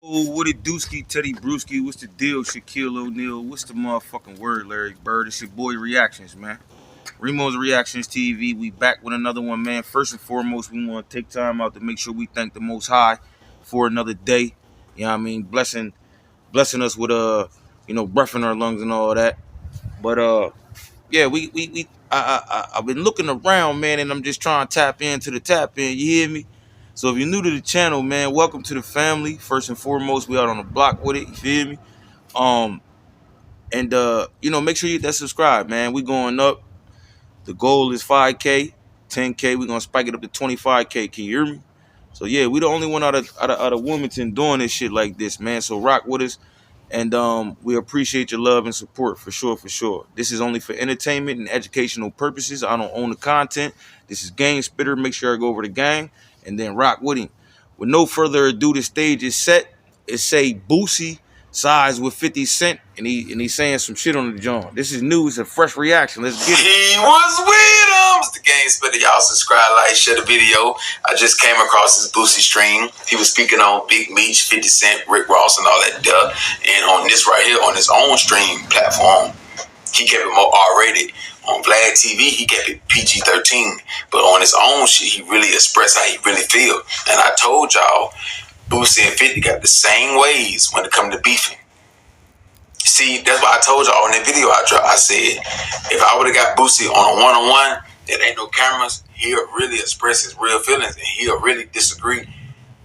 Oh, what it Dooski, Teddy Brewski? What's the deal, Shaquille O'Neal? What's the motherfucking word, Larry Bird? It's your boy Reactions, man. Remo's Reactions TV. We back with another one, man. First and foremost, we want to take time out to make sure we thank the Most High for another day. You know what I mean? Blessing us with breath in our lungs and all that. But yeah, I've been looking around, man, and I'm just trying to tap into the tap in. You hear me? So if you're new to the channel, man, welcome to the family. First and foremost, we out on the block with it. You feel me? Um, and make sure you hit that subscribe, man. We going up. The goal is 5K, 10K. We're gonna spike it up to 25K. Can you hear me? So yeah, we the only one out of Wilmington doing this shit like this, man. So rock with us. And we appreciate your love and support for sure, for sure. This is only for entertainment and educational purposes. I don't own the content. This is Gang Spitter. Make sure I go over the gang and then rock with him. With no further ado, the stage is set. It say Boosie sides with 50 Cent, and he's saying some shit on the joint. This is new. It's a fresh reaction. Let's get it. He was with him. It's the Gang Spitter. Y'all subscribe, like, share the video. I just came across his Boosie stream. He was speaking on Big Meech, 50 Cent, Rick Ross, and all that stuff. And on this right here, on his own stream platform, he kept it more R-rated. On Vlad TV, he kept it PG-13. But on his own shit, he really expressed how he really feel. And I told y'all, Boosie and 50 got the same ways when it comes to beefing. See, that's why I told y'all in that video I dropped. I said, if I would have got Boosie on a one-on-one, there ain't no cameras, he'll really express his real feelings and he'll really disagree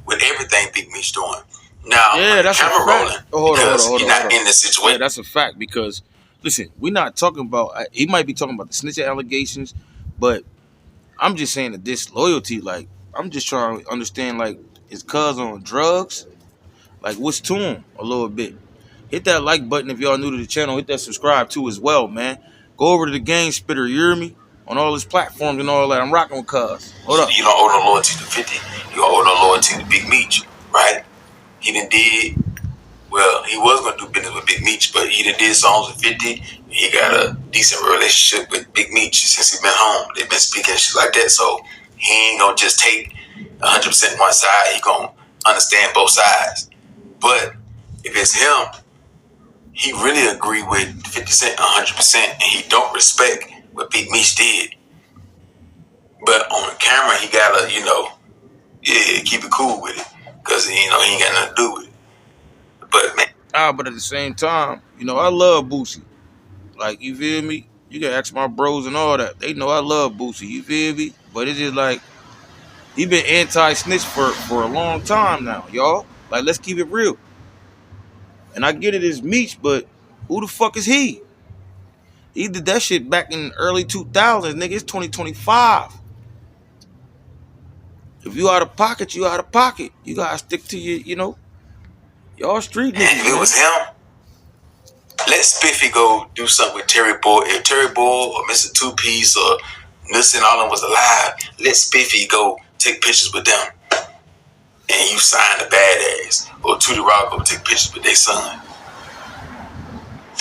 with everything Big Meech doing. Now, Yeah, that's a camera rolling fact. Hold on. you're not in the situation. Yeah, that's a fact because, listen, we're not talking about, he might be talking about the snitching allegations, but I'm just saying that disloyalty, like, I'm just trying to understand, like, is cuz on drugs? Like, what's to him a little bit? Hit that like button if y'all new to the channel. Hit that subscribe too as well, man. Go over to the Gang Spitter, you hear me? On all his platforms and all that. I'm rocking with cuz. Hold up. You don't owe no loyalty to 50. You don't owe no loyalty to Big Meech, right? He done did, well, he was going to do business with Big Meech, but he done did songs with 50. He got a decent relationship with Big Meech since he been home. They've been speaking and shit like that, so he ain't going to just take 100% one side. He going to understand both sides. But if it's him, he really agree with 50 Cent 100%, and he don't respect what Big Meech did. But on the camera, he gotta, keep it cool with it, cause he ain't got nothing to do with it. But man, But at the same time, I love Boosie. Like, you feel me? You can ask my bros and all that. They know I love Boosie, you feel me? But it's just like, he been anti-snitch for a long time now, y'all. Like, let's keep it real. And I get it as Meech, but who the fuck is he? He did that shit back in early 2000s, nigga. It's 2025. If you out of pocket, you out of pocket. You gotta stick to your, y'all street niggas. if it was him, let Spiffy go do something with Terry Boy. If Terry Boy or Mr. Two Piece or Nussin all of them was alive, let Spiffy go take pictures with them. And you sign the badass. Or Tootie Rock go take pictures with their son.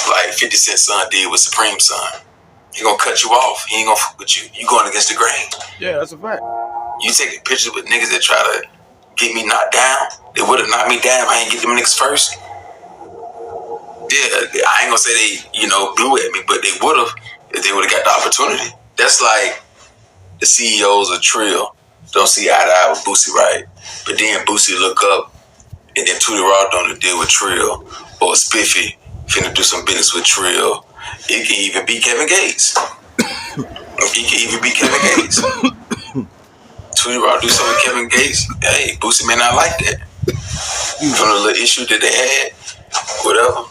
Like 50 Cent son did with Supreme son. He gonna cut you off. He ain't gonna fuck with you. You going against the grain. Yeah, that's a fact. You taking pictures with niggas that try to get me knocked down. They would have knocked me down if I ain't get them niggas first. Yeah, I ain't gonna say they, blew at me, but they would have if they would have got the opportunity. That's like the CEOs of Trill don't see eye to eye with Boosie, right? But then Boosie look up, and then Tootie Raw don't deal with Trill, or Spiffy finna do some business with Trill. It can even be Kevin Gates. He can even be Kevin Gates. Tootie Raw do something with Kevin Gates. Hey, Boosie may not like that. From the little issue that they had, whatever.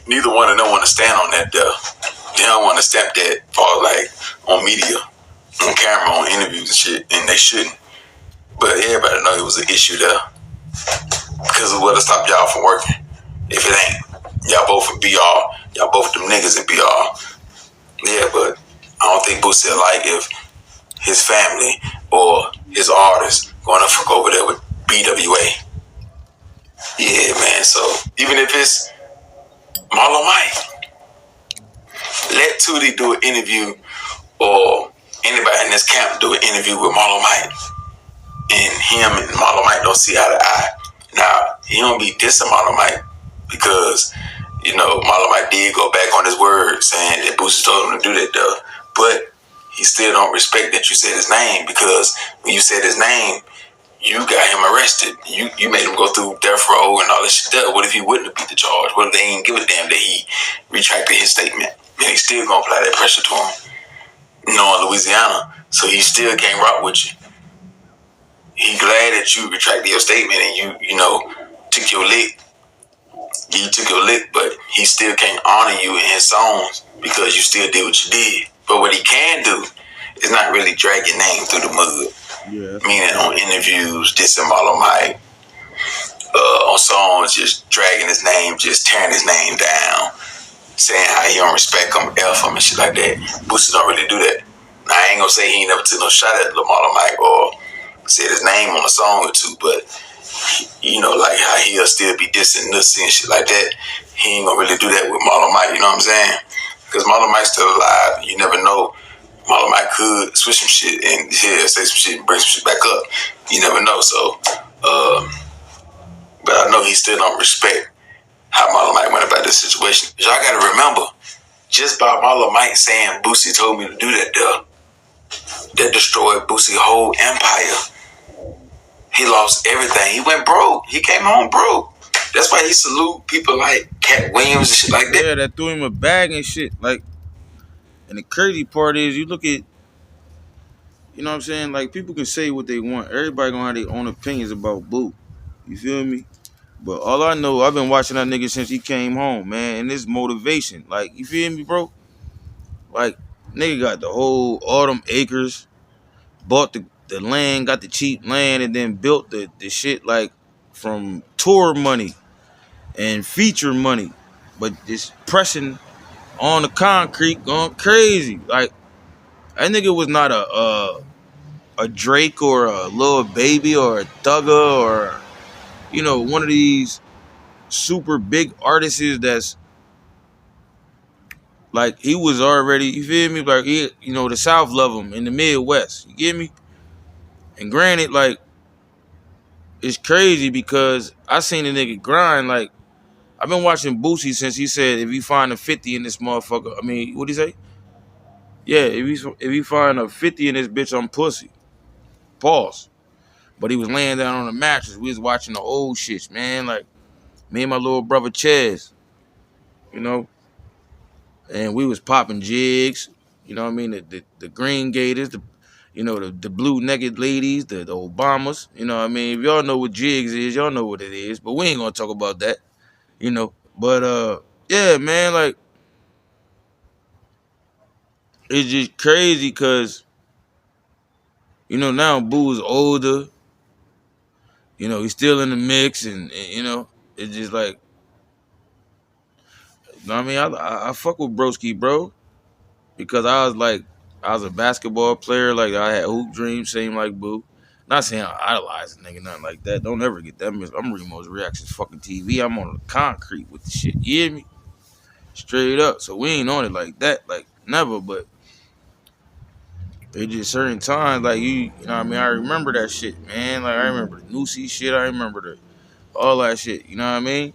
Neither one of them want to stand on that though. They don't want to step that far, like on media, on camera, on interviews and shit, and they shouldn't. But everybody know it was an issue there. Because of what'll stop y'all from working. If it ain't. Y'all both from BR. Y'all both them niggas in BR. Yeah, but I don't think Boosie like if his family or his artists going to fuck over there with BWA. Yeah, man. So even if it's Marlon Mike, let Tootie do an interview or anybody in this camp do an interview with Marlon Mike. And him and Marlon Mike don't see eye to eye. Now, he don't be dissing Marlon Mike because, you know, Marlon Mike did go back on his word saying that Boosie told him to do that though. But he still don't respect that you said his name, because when you said his name, you got him arrested. You made him go through death row and all this shit. What if he wouldn't have beat the charge? What if they ain't give a damn that he retracted his statement? And he still gonna apply that pressure to him, knowing Louisiana. So he still can't rock with you. He glad that you retracted your statement and you know, took your lick. You took your lick, but he still can't honor you in his songs because you still did what you did. But what he can do is not really drag your name through the mud. Yeah. Meaning on interviews, dissing Marlon Mike, on songs, just dragging his name, just tearing his name down, saying how he don't respect him, F him, and shit like that. Boosie don't really do that. Now, I ain't gonna say he ain't never took no shot at Marlon Mike or said his name on a song or two, but you know, like how he'll still be dissing Nussy and shit like that. He ain't gonna really do that with Marlon Mike, you know what I'm saying? Because Marlon Mike's still alive. You never know. Marlon Mike could switch some shit and say some shit and bring some shit back up. You never know. So, but I know he still don't respect how Marlon Mike went about this situation. Y'all gotta remember, just by Marlon Mike saying Boosie told me to do that, that destroyed Boosie's whole empire. He lost everything. He went broke. He came home broke. That's why he salute people like Cat Williams and shit like that. Yeah, that threw him a bag and shit. Like, and the crazy part is, you look at, you know what I'm saying? Like, people can say what they want. Everybody gonna have their own opinions about Boo. You feel me? But all I know, I've been watching that nigga since he came home, man. And this motivation. Like, you feel me, bro? Like, nigga got the whole Autumn Acres, bought the land, got the cheap land, and then built the shit, like, from tour money and feature money. But just pressing on the concrete, going crazy. Like, that nigga was not a Drake or a Lil Baby or a Thugger or, you know, one of these super big artists that's like, he was already, you feel me? Like, he, you know, the South love him in the Midwest. You get me? And granted, like, it's crazy because I seen the nigga grind. Like, I've been watching Boosie since he said, if you find a 50 in this motherfucker, I mean, what'd he say? Yeah, if you find a 50 in this bitch, I'm pussy. Pause. But he was laying down on the mattress. We was watching the old shits, man. Like, me and my little brother Chaz, you know, and we was popping jigs. You know what I mean? The green gators, you know, the blue naked ladies, the Obamas. You know what I mean? If y'all know what jigs is, y'all know what it is. But we ain't gonna talk about that, you know. But yeah, man, like, it's just crazy because, you know, now Boo's older. You know, he's still in the mix, and you know, it's just like, you know what I mean? I fuck with Broski, bro, because I was a basketball player. Like, I had hoop dreams, same like Boo. Not saying I idolize a nigga, nothing like that. Don't ever get that. I'm Remo's Reactions fucking TV. I'm on the concrete with the shit. You hear me? Straight up. So we ain't on it like that. Like, never, but it just certain times, like, you know what I mean? I remember that shit, man. Like, I remember the Nussy shit. I remember all that shit. You know what I mean?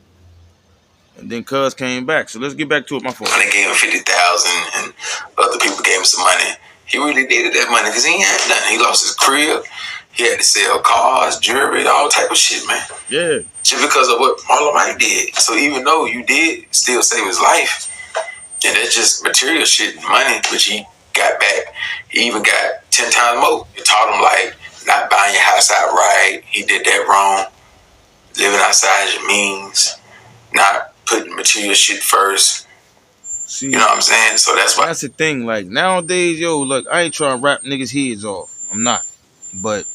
And then Cuz came back. So let's get back to it. My fault. They gave him 50,000, and other people gave him some money. He really needed that money because he ain't had nothing. He lost his crib. He had to sell cars, jewelry, all type of shit, man. Yeah. Just because of what Marlon Mike did. So even though you did still save his life, and that's just material shit, money, which he got back. He even got 10 times more. It taught him, like, not buying your house outright. He did that wrong. Living outside your means. Not putting material shit first. See, you know what I'm saying? So that's why. That's the thing. Like, nowadays, yo, look, I ain't trying to rap niggas' heads off. I'm not. But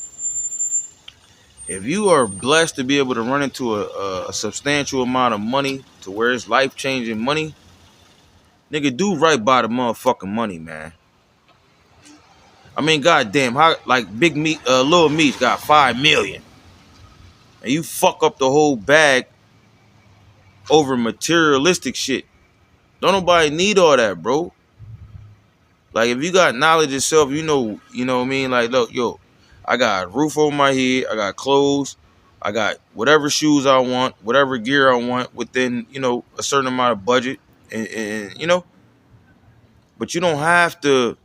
if you are blessed to be able to run into a substantial amount of money to where it's life-changing money, nigga, do right by the motherfucking money, man. I mean, goddamn, how, like, Big Meat, Lil Meech got $5 million, and you fuck up the whole bag over materialistic shit. Don't nobody need all that, bro. Like, if you got knowledge yourself, you know what I mean? Like, look, yo, I got a roof over my head, I got clothes, I got whatever shoes I want, whatever gear I want within, a certain amount of budget. And but you don't have to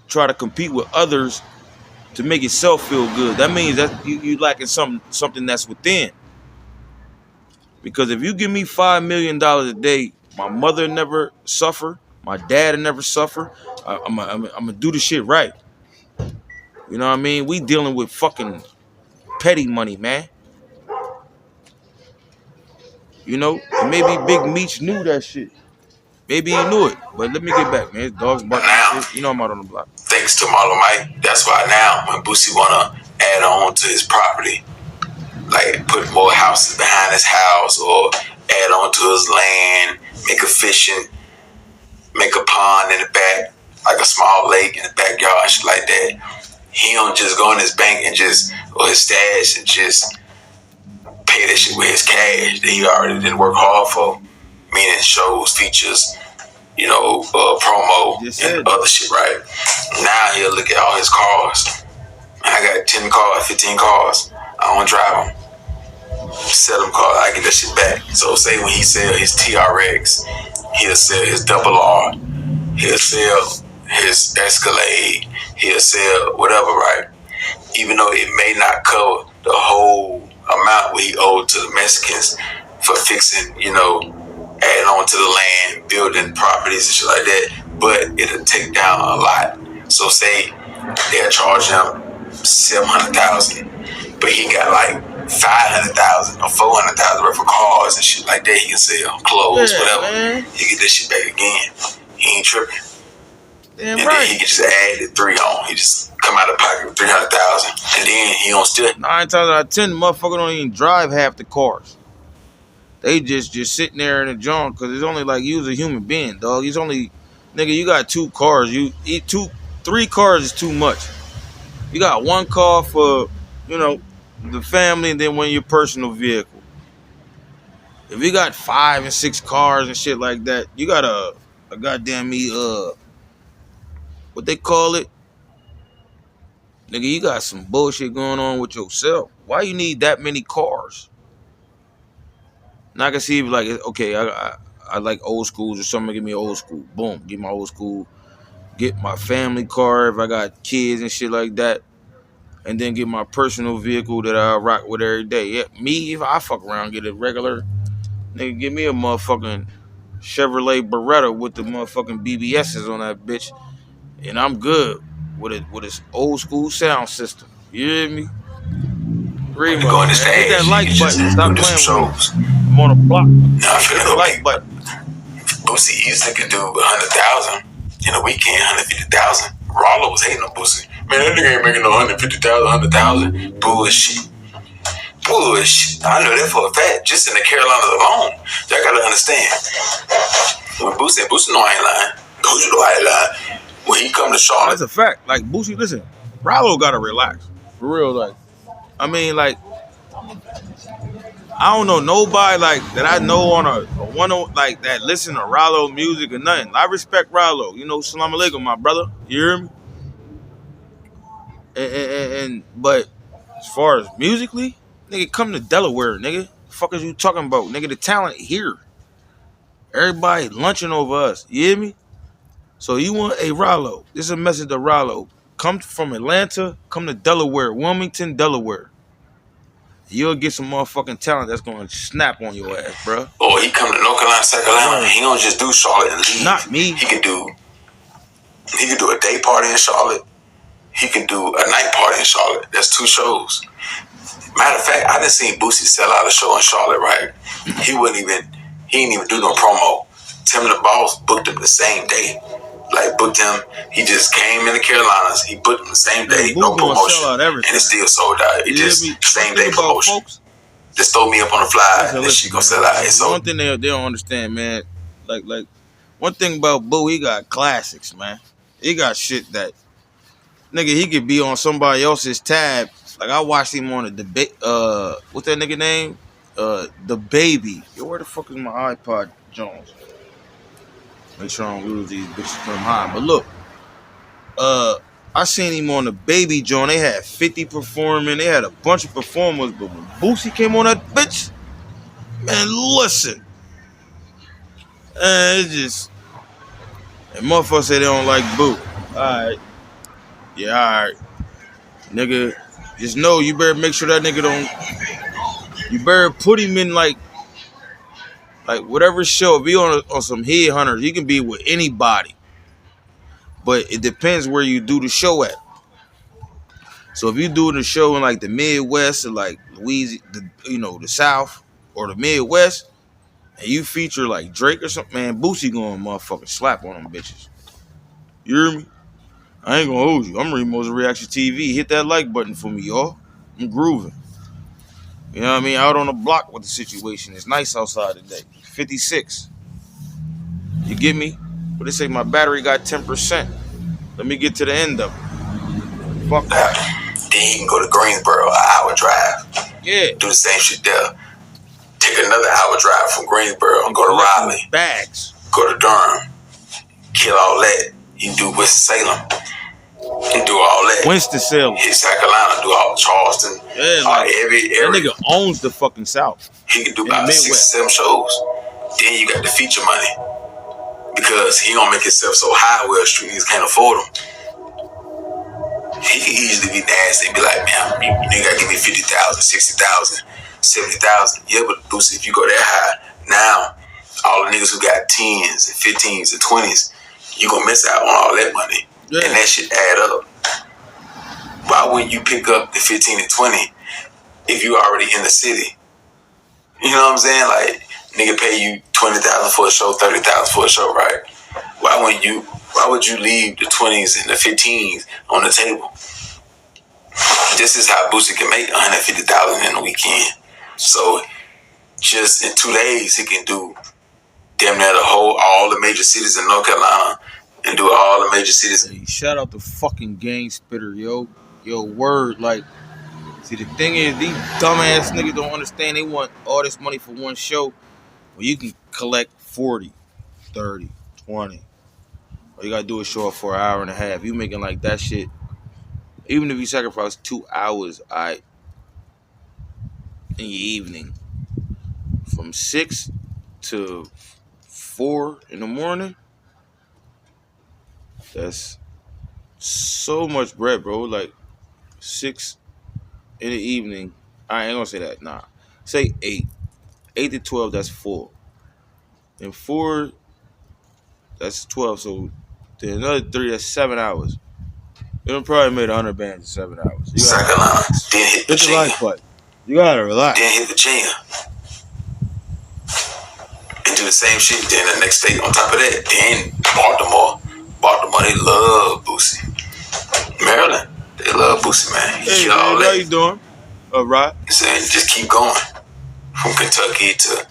try to compete with others to make yourself feel good. That means that you lacking something that's within. Because if you give me $5 million a day, my mother never suffer, my dad never suffer. I'm gonna do the shit right. You know what I mean? We dealing with fucking petty money, man. And maybe Big Meech knew that shit. Maybe he knew it. But let me get back, man. His dog's barking and shit. I'm out on the block. Thanks to Marlon Mike, that's why now when Boosie wanna add on to his property, like put more houses behind his house or add on to his land, make a fishing, make a pond in the back, like a small lake in the backyard, shit like that. He don't just go in his bank and or his stash and just pay that shit with his cash that he already didn't work hard for, meaning shows, features, promo and other shit, right? Now he'll look at all his cars. I got 10 cars, 15 cars. I don't drive them. Sell them cars, I get that shit back. So say when he sell his TRX, he'll sell his double R, he'll sell his Escalade, he'll sell whatever, right? Even though it may not cover the whole amount we owe to the Mexicans for fixing, adding on to the land, building properties and shit like that, but it'll take down a lot. So say they'll charge him $700,000, but he got like $500,000 or $400,000 worth of cars and shit like that. He can sell clothes, whatever. Man. He get that shit back again. He ain't tripping. Damn and right. Then he can just add the 3 on. He just come out of pocket with $300,000, and then he don't still. 9 times out of 10, the motherfucker don't even drive half the cars. They just sitting there in the junk because it's only like you's a human being, dog. He's only, nigga, you got 2 cars. You eat 3 cars is too much. You got 1 car for, the family, and then 1 your personal vehicle. If you got 5 and 6 cars and shit like that, you got a goddamn what they call it? Nigga, you got some bullshit going on with yourself. Why you need that many cars? Now I can see, like, okay, I like old schools or something. Give me an old school. Boom, get my old school. Get my family car if I got kids and shit like that. And then get my personal vehicle that I rock with every day. Yeah, me, if I fuck around, get a regular, nigga, give me a motherfucking Chevrolet Beretta with the motherfucking BBSs on that bitch. And I'm good with its old school sound system. You hear me? Hit that like button. Stop playing with me. I'm on a block. Nah, I'm finna go like button. Boosie easily could do 100,000 in a weekend, 150,000. Rollo was hating on Boosie. Man, that nigga ain't making no 150,000, 100,000. Bullshit. I know that for a fact. Just in the Carolinas alone, y'all gotta understand. When Boosie know I ain't lying. Boosie know I ain't lying. When he come to Charlotte, that's a fact. Like Boosie, listen, Rollo gotta relax for real. Like, I mean, like, I don't know nobody like that I know on a one like that listen to Rollo music or nothing. I respect Rollo. Salam alaikum, my brother. You hear me? And but as far as musically, nigga, come to Delaware, nigga. The fuck is you talking about, nigga? The talent here. Everybody lunching over us. You hear me? So you want a Rollo? This is a message to Rollo. Come from Atlanta, come to Delaware, Wilmington, Delaware. You'll get some motherfucking talent that's gonna snap on your ass, bro. Or he come to North Carolina, South Carolina. He don't just do Charlotte and leave. Not me. He could do a day party in Charlotte. He could do a night party in Charlotte. That's 2 shows. Matter of fact, I done seen Boosie sell out a show in Charlotte, right? He didn't even do no promo. Tim the Boss booked him the same day. Like, booked him. He just came in the Carolinas. He booked him the same day. No promotion. And it still sold out. It just, same day promotion. Folks, just throw me up on the fly and then she gonna sell out. So one thing they don't understand, man. Like, one thing about Boo, he got classics, man. He got shit that, nigga, he could be on somebody else's tab. Like, I watched him on a debate. What's that nigga name? The Baby. Yo, where the fuck is my iPod, Jones? Make sure I don't lose these bitches from high. But look, I seen him on the Baby joint. They had 50 performing. They had a bunch of performers, but when Boosie came on that bitch, man, listen, it just and motherfuckers say they don't like Boo. All right, yeah, all right, nigga. Just know you better make sure that nigga don't. You better put him in like whatever show. If he on some headhunters, he can be with anybody, but it depends where you do the show at. So if you doing the show in like the Midwest or like Louisiana, the South or the Midwest, and you feature like Drake or something, man, Boosie going motherfucking slap on them bitches. You hear me? I ain't gonna hold you. I'm Remo's Reaction TV. Hit that like button for me, y'all. I'm grooving. You know what I mean? Out on the block with the situation. It's nice outside today. 56. You get me? But they say my battery got 10%. Let me get to the end of it. Fuck that. Then you can go to Greensboro, an hour drive. Yeah. Do the same shit there. Take another hour drive from Greensboro and go to Raleigh. Bags. Go to Durham. Kill all that. You can do Winston-Salem. You can do all that. Winston-Salem. Hit South Carolina, do all Charleston. Yeah, like, every area. That nigga owns the fucking South. He can do about 6 or 7 shows. Then you got the feature money. Because he don't make himself so high where streets can't afford him. He can easily be nasty and be like, man, you gotta give me 50,000, 60,000, 70,000. Yeah, but Lucy, if you go that high, now all the niggas who got 10s and 15s and 20s, you gonna miss out on all that money. Yeah. And that shit add up. Why wouldn't you pick up the 15 and 20 if you already in the city? You know what I'm saying? Like, nigga pay you 20,000 for a show, 30,000 for a show, right? Why would you leave the 20s and the 15s on the table? This is how Boosie can make 150,000 in a weekend. So just in 2 days, he can do damn near all the major cities in North Carolina and do all the major cities. Hey, shout out to fucking Gang Spitter, yo. Yo, word, like, see, the thing is, these dumbass niggas don't understand. They want all this money for one show. Well, you can collect 40, 30, 20. All you gotta do is show up for an hour and a half. You making like that shit. Even if you sacrifice 2 hours, in your evening, from 6 to 4 in the morning, that's so much bread, bro. Like 6 in the evening. I ain't gonna say that. Nah, say 8. 8 to 12. That's 4. And 4, that's 12. So then another 3. That's 7 hours. You done probably made 100 bands in 7 hours. You gotta then hit Virginia. You gotta relax. Then hit Virginia. And do the same shit. Then the next state on top of that. Then Baltimore. Baltimore, they love Boosie. Maryland, they love Boosie, man. Hey, man, how you doing? All right. Saying just keep going. From Kentucky to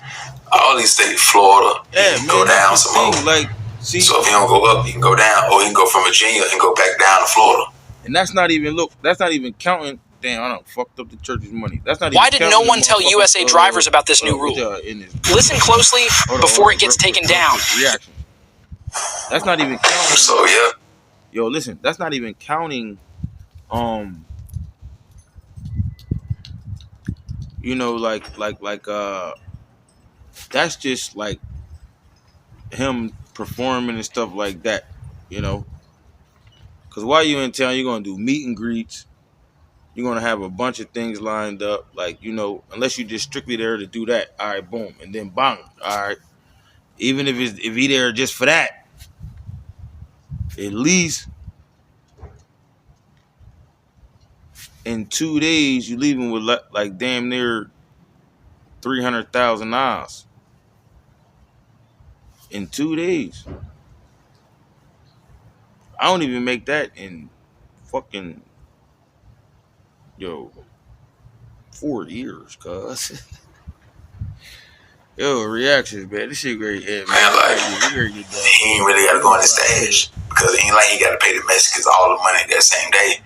all these states, Florida. Yeah, man, go down some more. Like, see, so if he don't go up, he can go down, or he can go from Virginia and go back down to Florida. And that's not even counting. Damn, I done fucked up the church's money. That's not. Why did no one tell USA drivers about this new rule? Listen closely before it gets taken down. Reaction. That's not even counting. So yeah. Yo, listen. That's not even counting. That's just like him performing and stuff like that. You know. Because while you in town, you're going to do meet and greets. You're going to have a bunch of things lined up. Like, unless you're just strictly there to do that. All right, boom. And then bang. All right. Even if he there just for that, at least in 2 days, you leaving with like damn near $300,000 in 2 days. I don't even make that in fucking 4 years, cuz. Yo, reactions, man. This shit great. Yeah, man, like, he ain't really got to go on the stage because it ain't like he got to pay the Mexicans all the money that same day.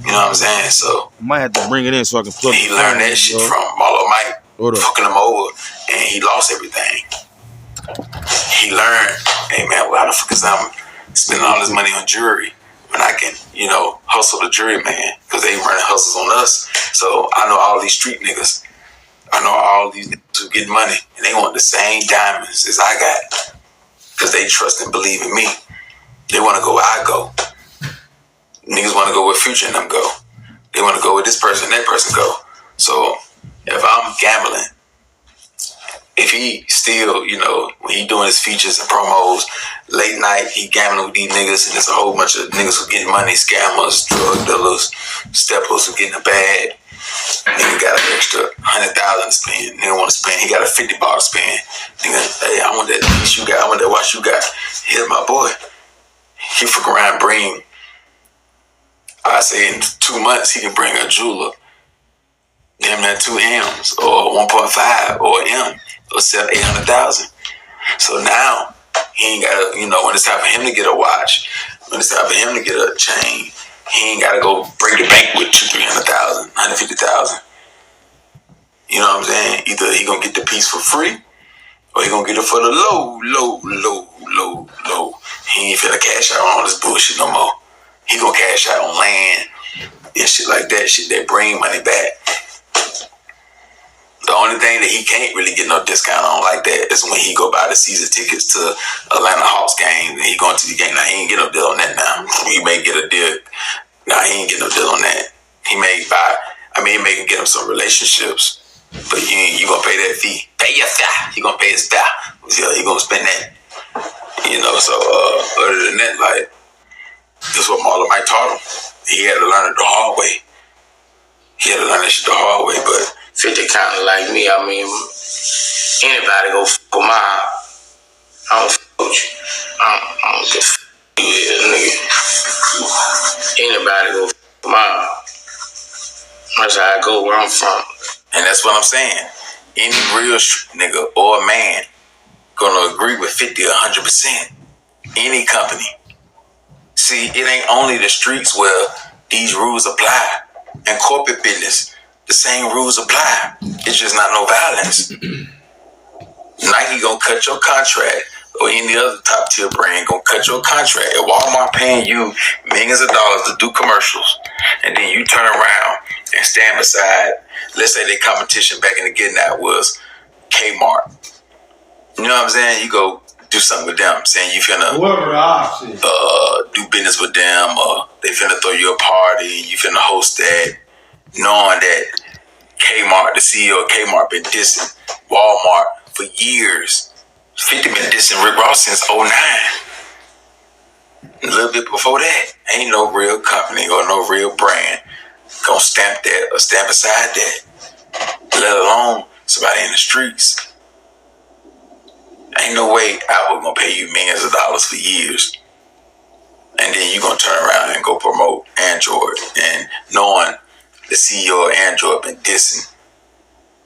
You know what I'm saying? So I might have to bring it in so I can plug it. He learned that shit from Marlo Mike fucking him over, and he lost everything. He learned, hey man, why the fuck is I'm spending all this money on jewelry when I can, hustle the jury man, because they running hustles on us. So I know all these street niggas. I know all these niggas who get money, and they want the same diamonds as I got, because they trust and believe in me. They want to go where I go. Niggas want to go where Future and them go. They want to go where this person and that person go. So if I'm gambling, if he still, when he doing his features and promos, late night, he gambling with these niggas, and there's a whole bunch of niggas who getting money, scammers, drug dealers, steppers who getting a bag. Nigga got an extra $100 to spend. Nigga want to spend. He got a $50 to spend. Nigga, hey, I want that piece you got. I want that watch you got. Here's my boy. He fuck around, bring. I say in 2 months he can bring a jeweler. Damn that 2 M's or 1.5 or M or 700,000-800,000. So now he ain't gotta, when it's time for him to get a watch, when it's time for him to get a chain, he ain't gotta go break the bank with 200,000-300,000, 150,000. You know what I'm saying? Either he gonna get the piece for free, or he gonna get it for the low. He ain't finna cash out on all this bullshit no more. He gonna cash out on land and shit like that, shit that bring money back. The only thing that he can't really get no discount on like that is when he go buy the season tickets to Atlanta Hawks game, and he going to the game. Now, he ain't get no deal on that now. He may get a deal. Nah, he ain't get no deal on that. He may buy, it may get him some relationships, but you gonna pay that fee. Pay your fee. He gonna pay his fee. Yeah, he gonna spend that. So other than that, like, that's what Marlon Mike taught him. He had to learn it the hard way. He had to learn that shit the hard way, but 50 kind of like me. Anybody go f*** with my, I don't f*** with you. I don't give a f*** you, nigga. Anybody go f*** with my, that's how I go where I'm from. And that's what I'm saying. Any real nigga or man gonna agree with 50 or 100%. Any company. See, it ain't only the streets where these rules apply. In corporate business, the same rules apply. It's just not no violence. Nike gonna cut your contract, or any other top tier brand gonna cut your contract. If Walmart paying you millions of dollars to do commercials, and then you turn around and stand beside, let's say their competition back in the getting at was Kmart. You know what I'm saying? You go do something with them, saying you finna do business with them, or they finna throw you a party, you finna host that, knowing that Kmart, the CEO of Kmart, been dissing Walmart for years. 50 been dissing Rick Ross since 2009. A little bit before that, ain't no real company or no real brand gonna stamp that or stand beside that, let alone somebody in the streets. Ain't no way Apple gonna pay you millions of dollars for years, and then you gonna turn around and go promote Android, and knowing the CEO of Android been dissing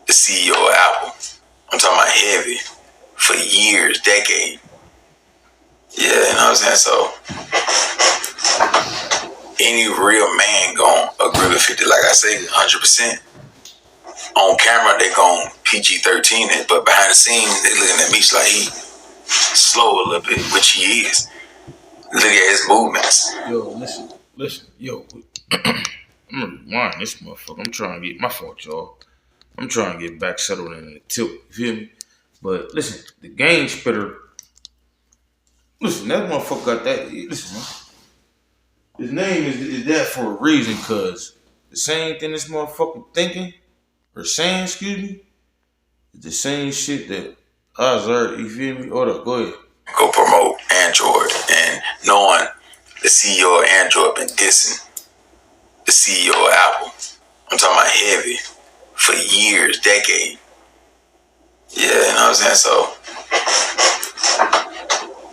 the CEO of Apple. I'm talking about heavy for years, decades. Yeah, you know what I'm saying? So any real man gonna agree with 50, like I say, 100%. On camera, they gon' PG-13 it, but behind the scenes, they looking at Meech like he slow a little bit, which he is. Look at his movements. Yo, listen, yo. I'm gonna rewind this motherfucker. I'm trying to get, my fault, y'all. I'm trying to get back settled in the tilt, you feel me? But listen, the game spitter, listen, that motherfucker got that, listen, man. His name is that for a reason, cause the same thing this motherfucker thinking, or saying, excuse me, is the same shit that I heard, you feel me? Hold up, go ahead. Go promote Android, and knowing the CEO of Android been dissing the CEO of Apple. I'm talking about heavy for years, decades. Yeah, you know what I'm saying? So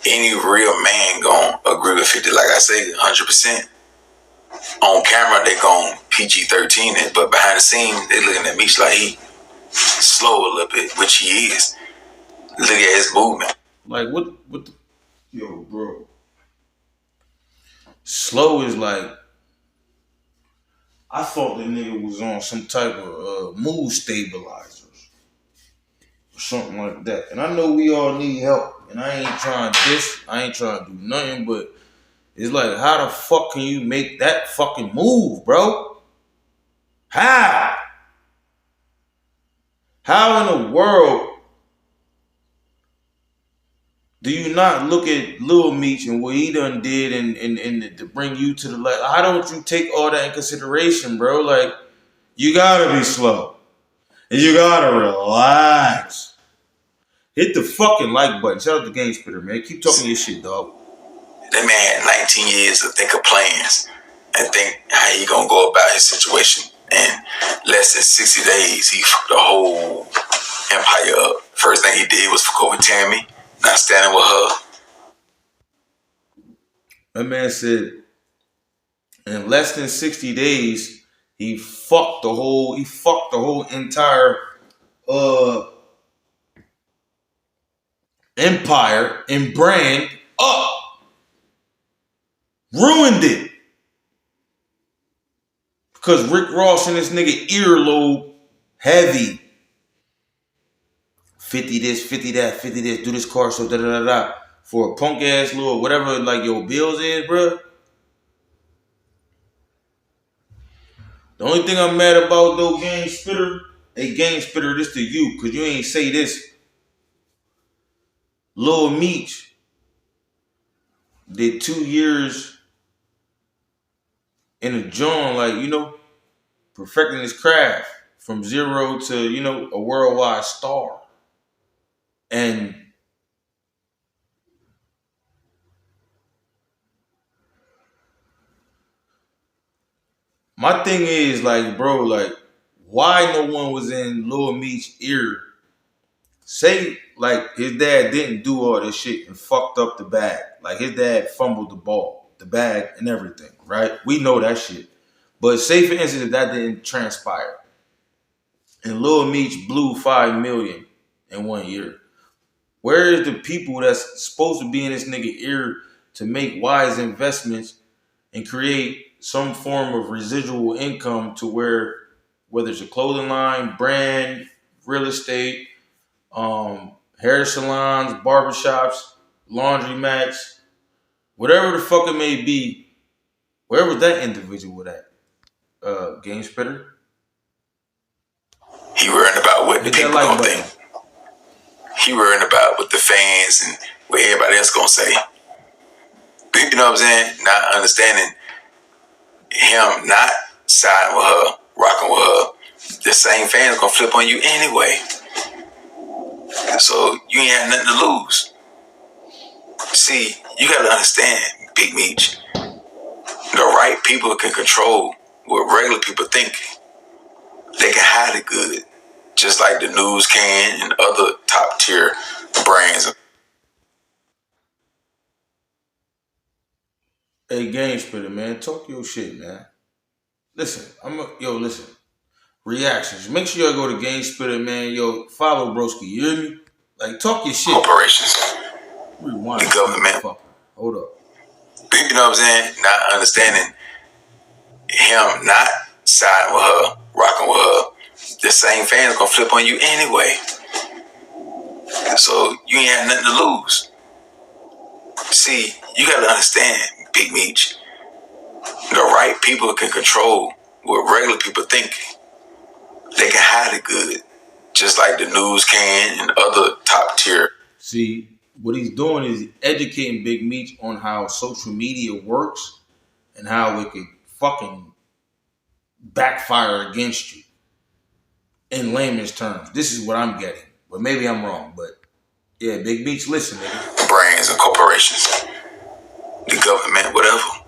any real man gonna agree with 50, like I say, 100%. On camera, they gon' PG-13 it, but behind the scenes, they looking at Meech like he slow a little bit, which he is. Look at his movement. Like, what the, yo, bro. Slow is like, I thought the nigga was on some type of mood stabilizers or something like that. And I know we all need help, and I ain't trying to diss, I ain't trying to do nothing, but It's like, how the fuck can you make that fucking move, bro? How? How in the world do you not look at Lil Meech and what he done did and to bring you to the light? How don't you take all that in consideration, bro? Like, you gotta be slow. And you gotta relax. Hit the fucking like button. Shout out to Game Spitter, man. Keep talking your shit, dog. That man had 19 years to think of plans and think how he gonna go about his situation. And less than 60 days, he fucked the whole empire up. First thing he did was fuck over Tammy, not standing with her. That man said in less than 60 days, he fucked the whole entire empire and brand up. Ruined it. Because Rick Ross and this nigga earlobe heavy. 50 this, 50 that, 50 this, do this car show, da da da da. For a punk ass little whatever like your bills is, bro. The only thing I'm mad about though, Game Spitter, Game Spitter, this to you, cause you ain't say this. Lil Meech did 2 years in a joint, like, you know, perfecting his craft from zero to, you know, a worldwide star. And my thing is, like, bro, like, why no one was in Lil Meech's ear? Say, like, his dad didn't do all this shit and fucked up the bag. Like, his dad fumbled the ball, the bag, and everything, right? We know that shit. But say, for instance, if that didn't transpire and Lil Meech blew $5 million in 1 year, where is the people that's supposed to be in this nigga ear to make wise investments and create some form of residual income to where, whether it's a clothing line, brand, real estate, hair salons, barbershops, laundromats, whatever the fuck it may be, where was that individual at? Game Spitter? He worrying about what the people gonna think. He worrying about what the fans and what everybody else gonna say. You know what I'm saying? Not understanding him not siding with her, rocking with her. The same fans gonna flip on you anyway. So you ain't had nothing to lose. See, you gotta understand, Big Meech. The right people can control what regular people think. They can hide it good, just like the news can and other top tier brands. Hey, Game Spitter, man, talk your shit, man. Listen, listen. Reactions. Make sure y'all go to Game Spitter, man. Yo, follow Broski. You hear me? Like, talk your shit. Corporations. Rewind. The government. Hold up. You know what I'm saying? Not understanding him not siding with her, rocking with her. The same fans gonna flip on you anyway. So you ain't had nothing to lose. See, you gotta understand, Big Meech. The right people can control what regular people think. They can hide it good, just like the news can and other top tier. See, what he's doing is educating Big Meech on how social media works and how it can fucking backfire against you. In layman's terms, this is what I'm getting, but maybe I'm wrong. But yeah, Big Meech, listen, nigga. Brands and corporations, the government, whatever.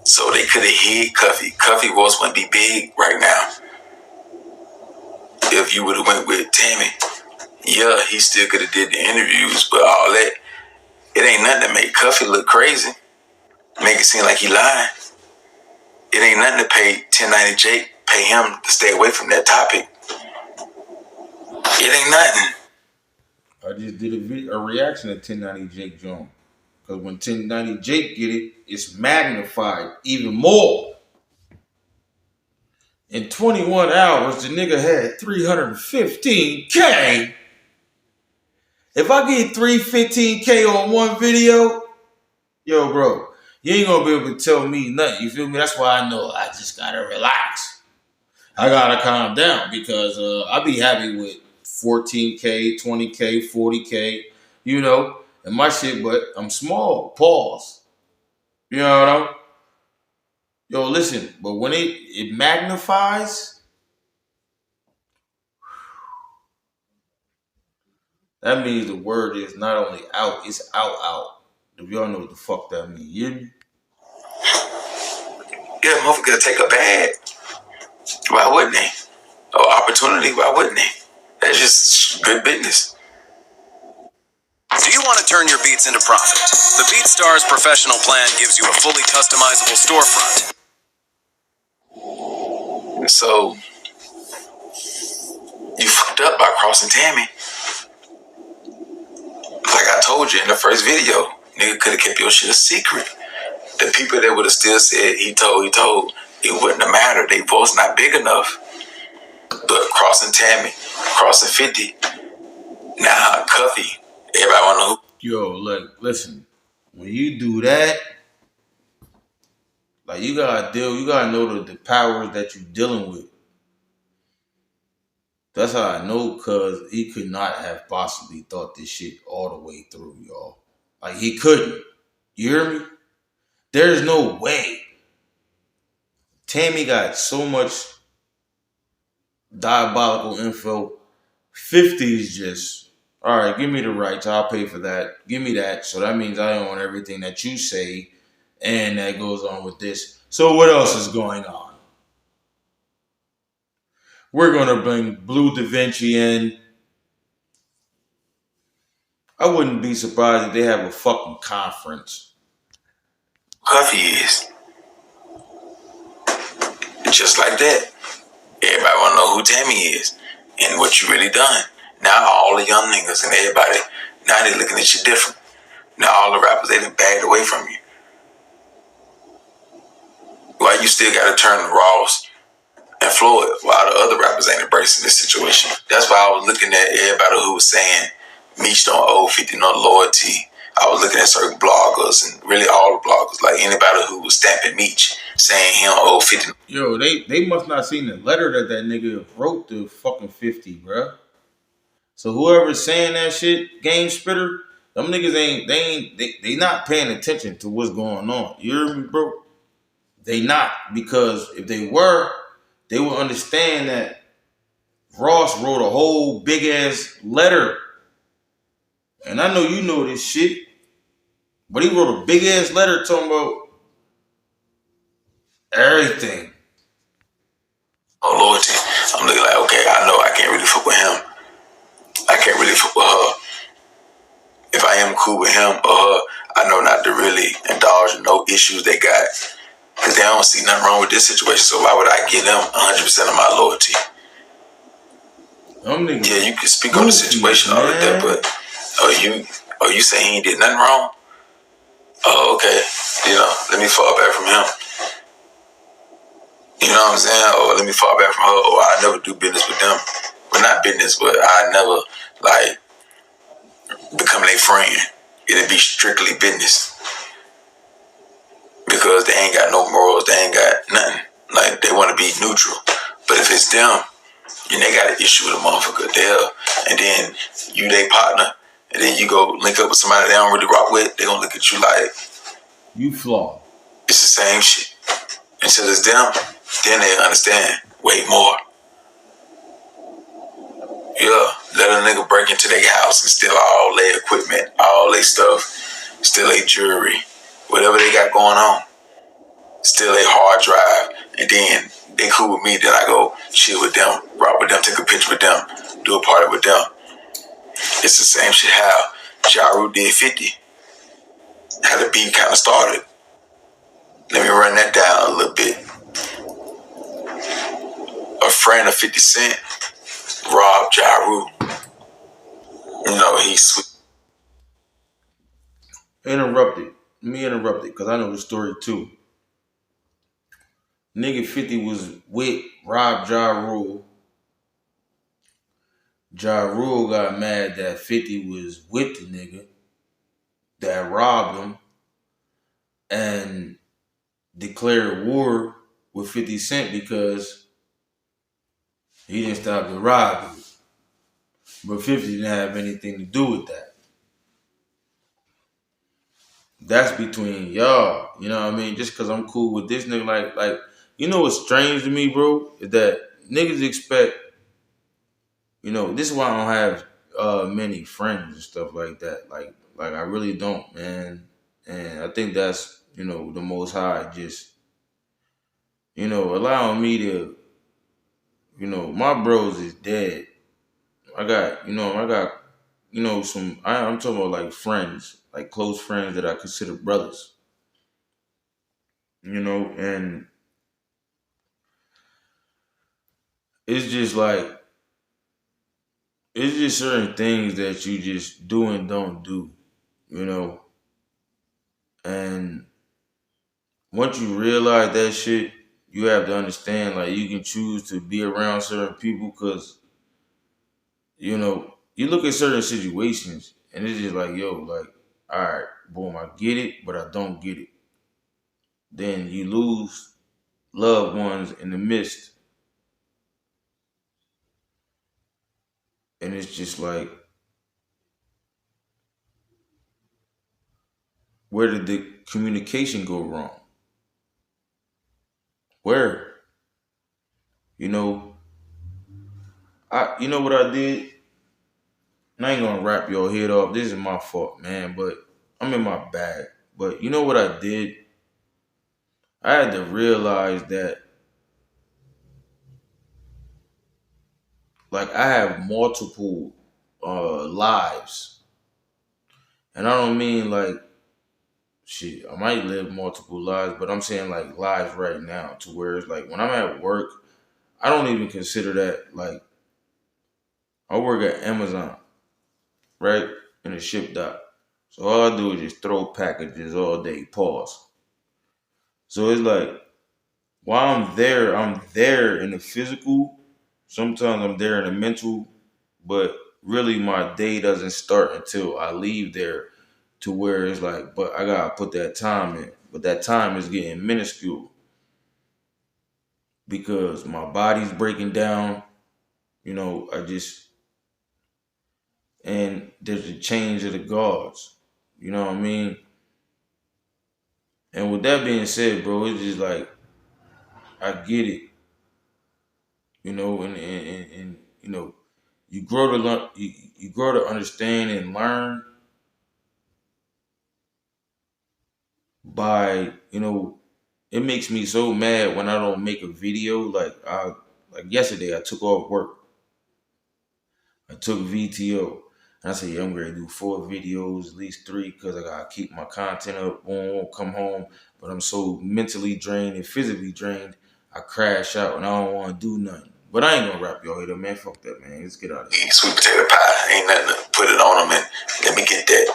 So they could have hid Cuffy. Cuffy wouldn't be big right now. If you would have went with Tammy, yeah, he still could have did the interviews, but all that, it ain't nothing to make Cuffy look crazy, make it seem like he lying. It ain't nothing to pay 1090 Jake, pay him to stay away from that topic. It ain't nothing. I just did a reaction to 1090 Jake Jones. Because when 1090 Jake get it, it's magnified even more. In 21 hours, the nigga had 315K. If I get 315K on one video, yo, bro, You ain't gonna be able to tell me nothing. You feel me? That's why I know I just gotta relax. I gotta calm down because I be happy with 14K, 20K, 40K, you know, and my shit, but I'm small. Pause. You know what I'm? Yo, listen, but when it magnifies, that means the word is not only out, it's out. If y'all know what the fuck that means, you hear me? Yeah, motherfucker gotta take a bag. Why wouldn't they? Or opportunity, why wouldn't they? That's just good business. Do you want to turn your beats into profit? The BeatStars professional plan gives you a fully customizable storefront. So, you fucked up by crossing Tammy. Like I told you in the first video, nigga could have kept your shit a secret. The people that would have still said he told, it wouldn't have mattered. They voice not big enough. But crossing Tammy, crossing 50, now Cuffy, everybody wanna know who. Yo, look, listen. When you do that, like you gotta know the powers that you're dealing with. That's how I know, cause he could not have possibly thought this shit all the way through, y'all. Like he couldn't. You hear me? There's no way. Tammy got so much diabolical info. 50 is just, all right, give me the rights. I'll pay for that. Give me that. So that means I own everything that you say. And that goes on with this. So what else is going on? We're going to bring Blue Da Vinci in. I wouldn't be surprised if they have a fucking conference. Cuffy is. Just like that. Everybody wanna know who Tammy is and what you really done. Now all the young niggas and everybody, now they looking at you different. Now all the rappers, they done bagged away from you. Why you still gotta turn to Ross and Floyd while the other rappers ain't embracing this situation? That's why I was looking at everybody who was saying MEECH don't owe 50 no loyalty. I was looking at certain bloggers and really all the bloggers, like anybody who was stamping MEECH saying he don't owe 50. Yo, they must not seen the letter that nigga wrote to fucking 50, bruh. So whoever's saying that shit, game spitter, them niggas they not paying attention to what's going on. You hear me, bro? They not, because if they were, they would understand that Ross wrote a whole big ass letter. And I know you know this shit, but he wrote a big ass letter talking about everything. Oh, loyalty. I'm looking like, okay, I know I can't really fuck with him. I can't really fuck with her. If I am cool with him or her, I know not to really indulge in no issues they got. Because they don't see nothing wrong with this situation. So why would I give them 100% of my loyalty? Yeah, you can speak on the situation all of that, but you saying he ain't did nothing wrong? Oh, okay. Let me fall back from him. You know what I'm saying? Or let me fall back from her. Or I never do business with them. Well, not business, but I never, become their friend. It'll be strictly business. Because they ain't got no morals. They ain't got nothing. Like, they want to be neutral. But if it's them, and they got an issue with a motherfucker there, and then you they partner, and then you go link up with somebody they don't really rock with, they gonna look at you like you flawed. It's the same shit. Until it's them, then they understand way more. Yeah, let a nigga break into their house and steal all their equipment, all their stuff, steal their jewelry, whatever they got going on, steal their hard drive, and then they cool with me, then I go chill with them, rock with them, take a picture with them, do a party with them. It's the same shit how Ja Rule did 50. How the beat kind of started. Let me run that down a little bit. A friend of 50 Cent robbed Ja Rule. He's sweet. Interrupted. Me interrupted, because I know the story too. Nigga 50 was with Rob Ja Rule. Ja Rule got mad that 50 was with the nigga that robbed him. and declared war with 50 Cent because he didn't stop the robbery. But 50 didn't have anything to do with that. That's between y'all. You know what I mean? Just because I'm cool with this nigga, like, you know what's strange to me, bro? Is that niggas expect, you know, this is why I don't have many friends and stuff like that. Like I really don't, man. And I think that's, you know, the Most High just, you know, allowing me to, you know, my bros is dead. I got, I'm talking about like friends, like close friends that I consider brothers, you know, and it's just like, it's just certain things that you just do and don't do, you know, and once you realize that shit, you have to understand, like, you can choose to be around certain people because, you know, you look at certain situations and it's just like, yo, like, all right, boom, I get it, but I don't get it. Then you lose loved ones in the midst. And it's just like, where did the communication go wrong? Where? You know, you know what I did? And I ain't gonna wrap your head off. This is my fault, man, but I'm in my bag. But you know what I did? I had to realize that, like, I have multiple lives. And I don't mean like, shit, I might live multiple lives, but I'm saying like lives right now, to where it's like when I'm at work, I don't even consider that, like, I work at Amazon, right? In a ship dock. So all I do is just throw packages all day, pause. So it's like, while I'm there in the physical. Sometimes I'm there in the mental, but really my day doesn't start until I leave there, to where it's like, but I gotta put that time in. But that time is getting minuscule because my body's breaking down. You know, and there's a change of the guards. You know what I mean? And with that being said, bro, it's just like, I get it. You know, and you know, you grow to learn, you grow to understand and learn by, you know, it makes me so mad when I don't make a video. Like yesterday, I took off work. I took VTO. And I said, yeah, I'm going to do 4 videos, at least 3, because I got to keep my content up. Won't come home. But I'm so mentally drained and physically drained, I crash out and I don't want to do nothing. But I ain't going to wrap y'all head up, man. Fuck that, man. Let's get out of here. Sweet potato pie. Ain't nothing to put it on him and let me get that.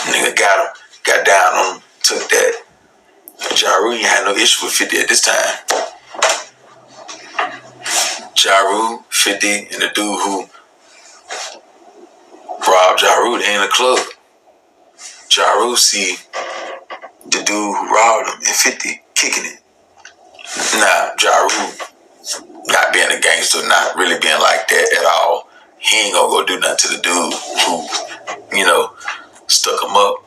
Nigga got him. Got down on him. Took that. Jaru ain't had no issue with 50 at this time. Jaru, 50, and the dude who robbed Jaru, they in the club. Jaru see the dude who robbed him and 50 kicking it. Nah, Jaru not being a gangster, not really being like that at all. He ain't gonna go do nothing to the dude who, you know, stuck him up.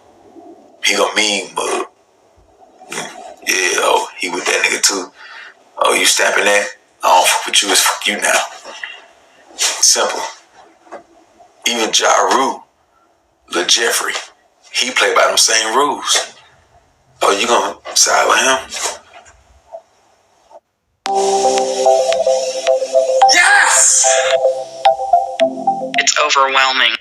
He gonna mean mug. Yeah, oh, he with that nigga too. Oh, you stamping that? I don't fuck with you, it's fuck you now. Simple. Even Ja Rule, Lil Jeffrey, he played by them same rules. Oh, you gonna side with him? Yes! It's overwhelming.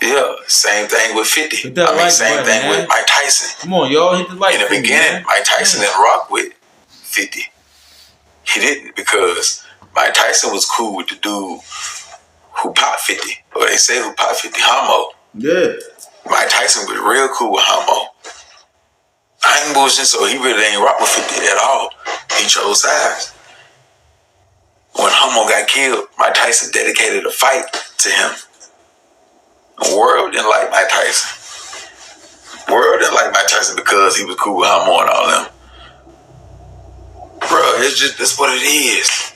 Yeah, same thing with 50. Hit that I mean, like same button, thing man. with Mike Tyson. Come on, y'all, hit the like In the for me, beginning, man. Mike Tyson didn't rock with 50. He didn't, because Mike Tyson was cool with the dude who popped 50. Or they say who popped 50, Homo. Yeah. Mike Tyson was real cool with Homo. I ain't bullshit, so he really ain't rock with 50 at all. He chose sides. When Homo got killed, Mike Tyson dedicated a fight to him. The world didn't like Mike Tyson. World didn't like Mike Tyson because he was cool with Hamo and all them. Bro, it's just, that's what it is.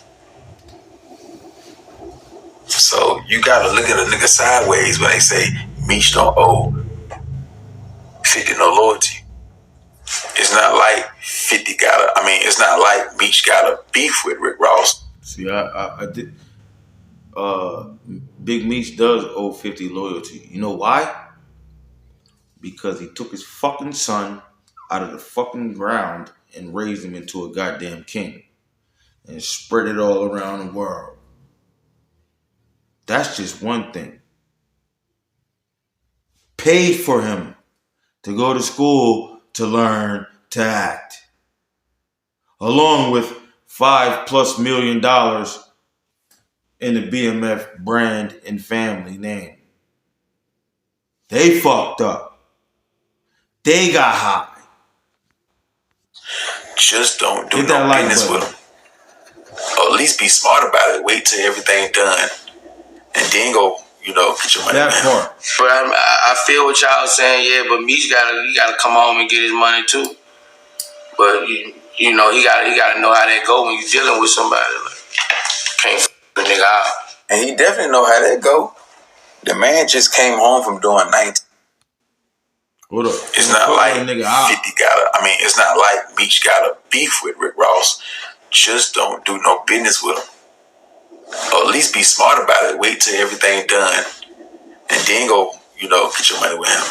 So you gotta look at a nigga sideways when they say Meech don't owe 50 no loyalty. It's not like 50 it's not like Meech got a beef with Rick Ross. See, I did. Big Meech does owe 50 loyalty. You know why? Because he took his fucking son out of the fucking ground and raised him into a goddamn king and spread it all around the world. That's just one thing. Paid for him to go to school to learn to act, along with $5+ million in the BMF brand and family name. They fucked up. They got high. Just don't do no business with them. Or at least be smart about it. Wait till everything's done. And then go, get your money. That part. But I feel what y'all saying, yeah, but Meech gotta come home and get his money too. But he gotta know how that go when you're dealing with somebody. Like, can't f the nigga out. And he definitely know how that go. The man just came home from doing 19. Hold up. It's not like 50 it's not like Meech got a beef with Rick Ross. Just don't do no business with him. Or at least be smart about it. Wait till everything's done. And then go, get your money with him.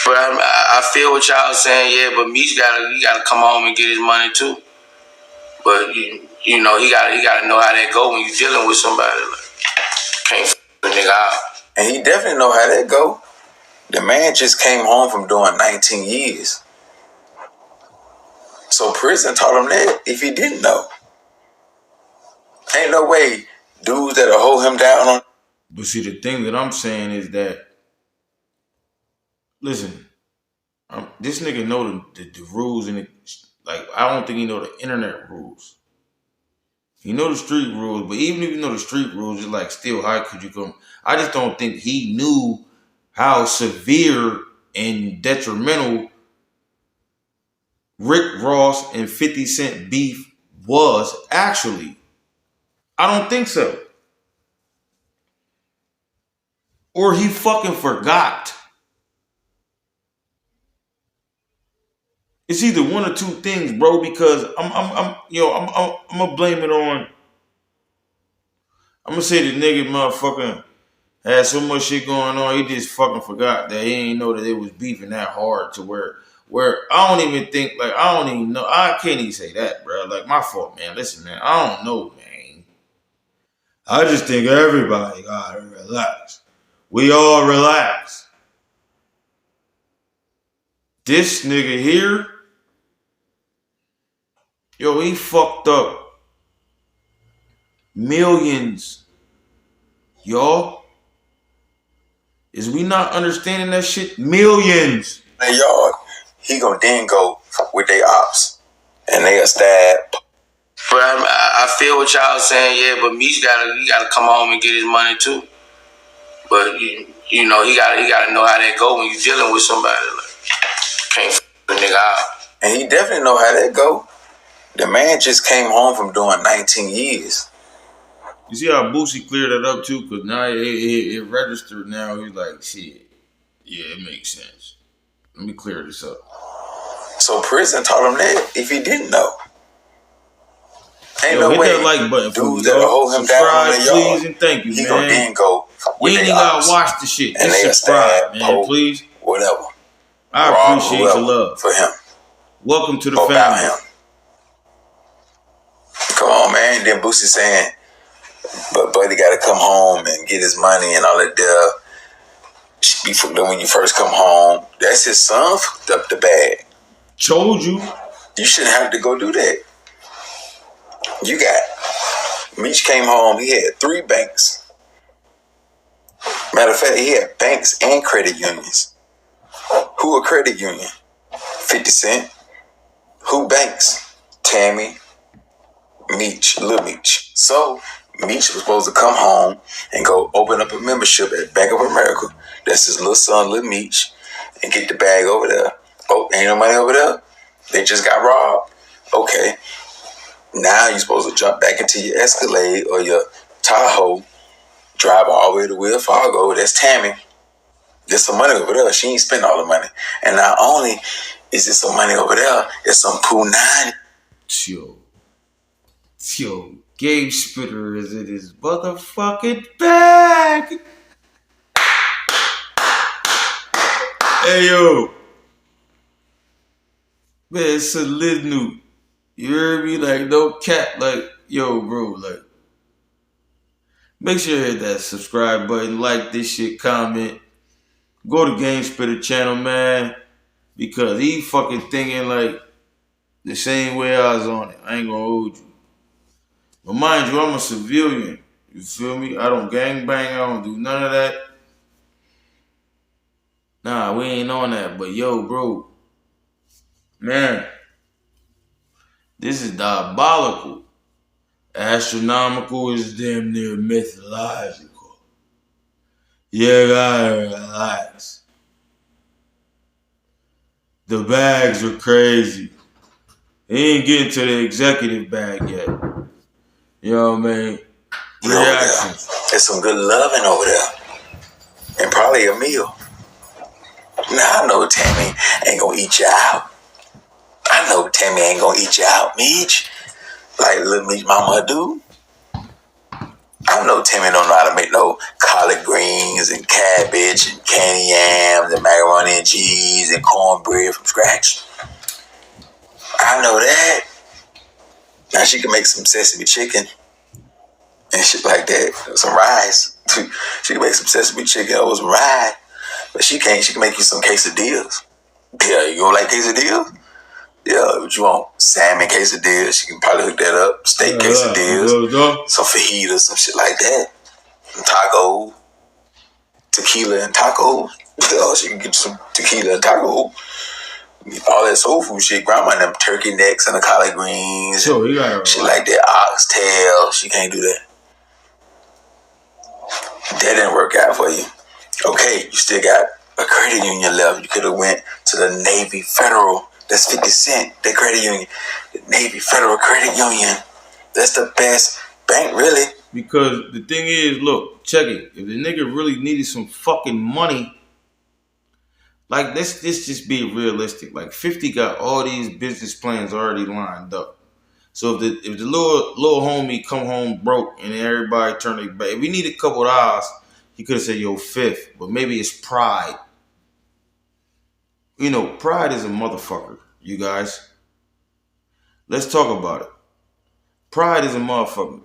But I feel what y'all saying, yeah, but Meech gotta come home and get his money too. But he gotta know how that go when you're dealing with somebody. Like, can't f the nigga out. And he definitely know how that go. The man just came home from doing 19 years. So prison taught him that if he didn't know. Ain't no way dudes that'll hold him down on. But see, the thing that I'm saying is that, listen, this nigga know the rules, and I don't think he know the internet rules. He know the street rules, but even if you know the street rules, it's still how could you come? I just don't think he knew how severe and detrimental Rick Ross and 50 Cent beef was actually. I don't think so. Or he fucking forgot. It's either one or two things, bro, because I'm gonna blame it on. I'm gonna say the nigga motherfucking had so much shit going on, he just fucking forgot that he ain't know that it was beefing that hard to where I don't even think, I don't even know. I can't even say that, bro. My fault, man. Listen, man, I don't know, man. I just think everybody gotta relax. We all relax. This nigga here, he fucked up millions, y'all. Is we not understanding that shit? Millions. Hey, y'all, he gonna then go with they ops. And they'll stab. But I feel what y'all saying, yeah, but Meech gotta come home and get his money too. But he gotta know how that go when you're dealing with somebody. Like, can't f the nigga out. And he definitely know how that go. The man just came home from doing 19 years. You see how Boosie cleared that up too? Because now it registered now. He's like, shit. Yeah, it makes sense. Let me clear this up. So prison taught him that if he didn't know. Ain't no hit way that like button dudes that'll hold him down on the yard. Please, and thank you, he man. Gonna then go you ain't even gotta watch the shit. And just subscribe, man, Pope, please. Whatever. I appreciate your love. For him. Welcome to the About family. Him. Come on, man. Then Boosie saying, but Buddy got to come home and get his money and all that there. When you first come home, that's his son fucked up the bag. Told you. You shouldn't have to go do that. You got Meech came home. He had 3 banks. Matter of fact, he had banks and credit unions. Who a credit union? 50 Cent. Who banks? Tammy, Meech, Lil Meech. So Meech was supposed to come home and go open up a membership at Bank of America. That's his little son, Lil Meech, and get the bag over there. Oh, ain't no money over there? They just got robbed. Okay. Now you're supposed to jump back into your Escalade or your Tahoe, drive all the way to Will Fargo. That's Tammy. There's some money over there. She ain't spend all the money. And not only is there some money over there, there's some Punani. Yo, Game Spitter is in his motherfucking bag. Hey, yo. Man, it's a lit new. You heard me? Like, no cap. Like, yo, bro, like, make sure you hit that subscribe button, like this shit, comment. Go to Game Spitter channel, man. Because he fucking thinking like the same way I was on it. I ain't gonna hold you. But mind you, I'm a civilian. You feel me? I don't gangbang. I don't do none of that. Nah, we ain't on that. But yo, bro. Man. This is diabolical. Astronomical is damn near mythological. You gotta relax. The bags are crazy. He ain't getting to the executive bag yet. You know what I mean? Reactions. There's some good loving over there. And probably a meal. Now I know Tammy ain't gonna eat you out. I know Tammy ain't gonna eat you out, Meech. Like little Meech mama do. I know Tammy don't know how to make no collard greens and cabbage and candy yams and macaroni and cheese and cornbread from scratch. I know that. Now she can make some sesame chicken and shit like that. Some rice. She can make some sesame chicken over some rye. But she can't. She can make you some quesadillas. Yeah, you don't like quesadillas? Yeah, what you want? Salmon quesadillas. She can probably hook that up. Steak quesadillas. Some fajitas, some shit like that. Some tacos. Tequila and tacos. Yeah, she can get you some tequila and tacos. All that soul food shit. Grandma and them turkey necks and the collard greens. So you got shit like that. Oxtail. She can't do that. That didn't work out for you. Okay, you still got a credit union left. You could have went to the Navy Federal. That's 50 Cent. That credit union. The Navy Federal Credit Union. That's the best bank, really. Because the thing is, look, check it. If the nigga really needed some fucking money, like let's just be realistic. Like 50 got all these business plans already lined up. So if the little homie come home broke and everybody turn their back, if we need a couple of dollars, he could have said, yo, fifth. But maybe it's pride. You know, pride is a motherfucker, you guys. Let's talk about it. Pride is a motherfucker.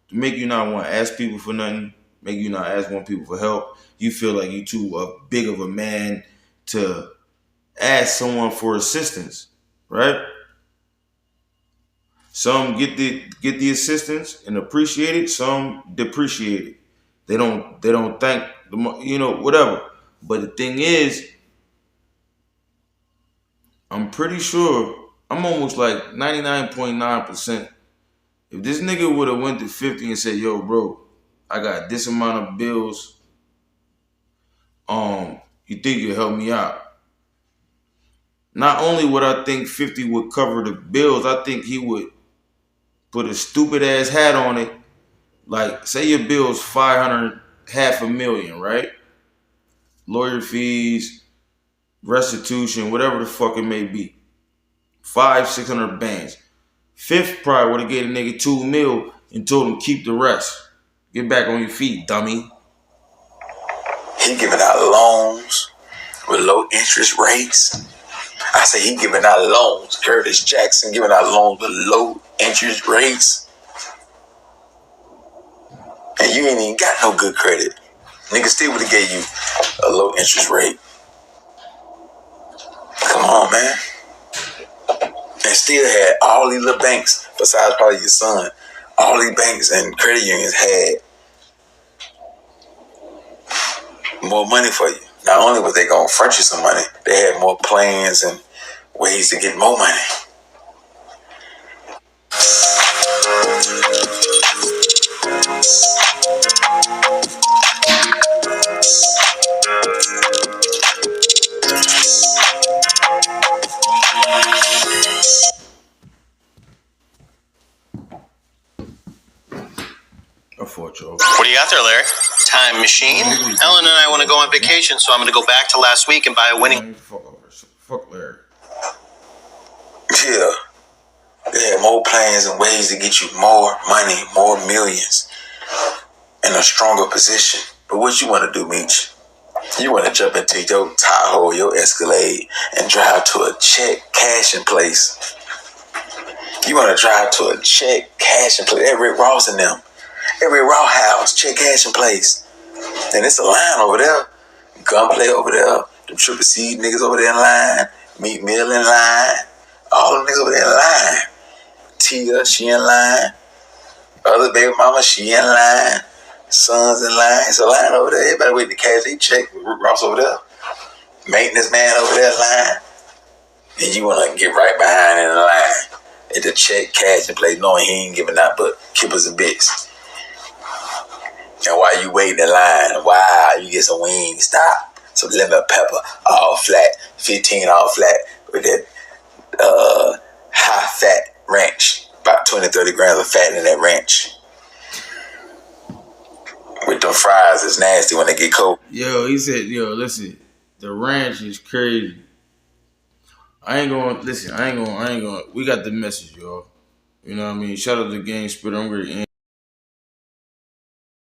To make you not want to ask people for nothing, make you not want people for help. You feel like you too big of a man to ask someone for assistance, right? Some get the assistance and appreciate it. Some depreciate it. They don't thank whatever. But the thing is, I'm pretty sure, I'm almost like 99.9%. If this nigga would have went to 50 and said, yo, bro, I got this amount of bills. You think you'll help me out? Not only would I think 50 would cover the bills, I think he would put a stupid ass hat on it. Like, say your bill's $500,000, right? Lawyer fees, restitution, whatever the fuck it may be. 500-600 bands. Fifth probably would have gave a nigga $2 million and told him keep the rest. Get back on your feet, dummy. He giving out loans with low interest rates. I say he giving out loans. Curtis Jackson giving out loans with low interest rates. And you ain't even got no good credit. Nigga still would have gave you a low interest rate. Come on, man. And still had all these little banks, besides probably your son, all these banks and credit unions had more money for you. Not only was they going to front you some money, they had more plans and ways to get more money. you got there, Larry? Time machine. Ellen and I want to go on vacation, so I'm going to go back to last week and buy a winning. Fuck Larry. Yeah. They have more plans and ways to get you more money, more millions, in a stronger position. But what you want to do, Meech? You want to jump into your Tahoe, your Escalade, and drive to a check cashing place. You want to drive to a check cashing place. Every Ross in them. Every Raw house, check cashing place. And it's a line over there. Gunplay over there. Them Triple C niggas over there in line. Meat Mill in line. All them niggas over there in line. Tia, she in line. Other baby mama, she in line. Sons in line. It's a line over there. Everybody waiting to cash their check. Ross over there. Maintenance man over there in line. And you want to get right behind in the line at the check cashing place, knowing he ain't giving out but kippers and bits. And while you waiting in line, wow, you get some wings, stop. Some lemon pepper, all flat, 15 all flat, with that high fat ranch. About 20, 30 grams of fat in that ranch. With them fries, it's nasty when they get cold. Yo, he said, yo, listen, the ranch is crazy. I ain't going, we got the message, y'all. You know what I mean? Shout out to Game Spitter. I'm going to end